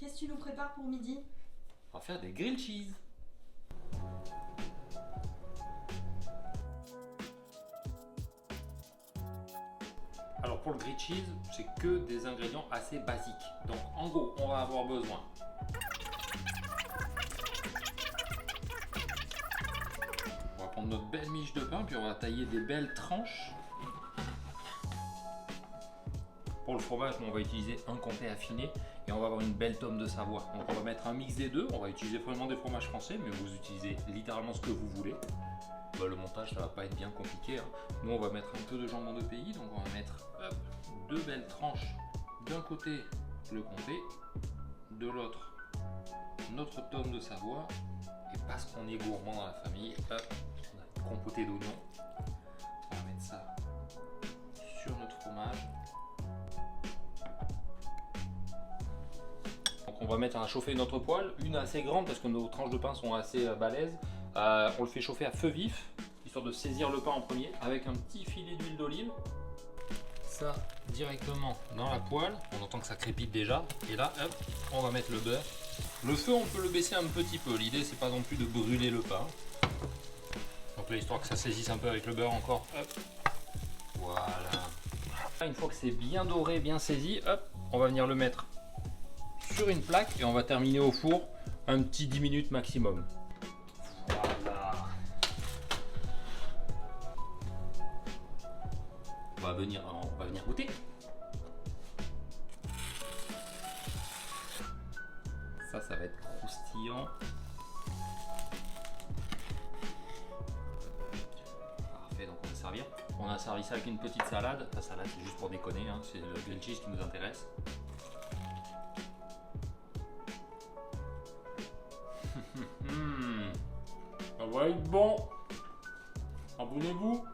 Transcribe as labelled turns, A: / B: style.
A: Qu'est-ce que tu nous prépares pour midi?
B: On va faire des grilled cheese. Alors pour le grilled cheese, c'est que des ingrédients assez basiques. Donc en gros, on va avoir besoin on va prendre notre belle miche de pain, puis on va tailler des belles tranches. Pour le fromage, on va utiliser un comté affiné et on va avoir une belle tome de Savoie. Donc on va mettre un mix des deux, on va utiliser vraiment des fromages français, mais vous utilisez littéralement ce que vous voulez. Bah, le montage, ça va pas être bien compliqué, hein. Nous on va mettre un peu de jambon de pays, donc on va mettre deux belles tranches. D'un côté le comté, de l'autre notre tome de Savoie, et parce qu'on est gourmand dans la famille, on a une compotée d'oignons. On va mettre ça sur notre fromage. Donc on va mettre à chauffer notre poêle, une assez grande parce que nos tranches de pain sont assez balèzes. On le fait chauffer à feu vif, histoire de saisir le pain en premier, avec un petit filet d'huile d'olive. Ça directement dans la poêle, on entend que ça crépite déjà. Et là, hop, on va mettre le beurre. Le feu, on peut le baisser un petit peu. L'idée, c'est pas non plus de brûler le pain. Donc là, histoire que ça saisisse un peu avec le beurre encore. Hop, voilà. Une fois que c'est bien doré, bien saisi, hop, on va venir le mettre sur une plaque et on va terminer au four un petit 10 minutes maximum. Voilà. On va venir goûter. Ça va être croustillant. Parfait, donc on va servir. On a servi ça avec une petite salade. La salade, c'est juste pour déconner, hein. C'est le grilled cheese qui nous intéresse. Ça va être bon. Abonnez-vous.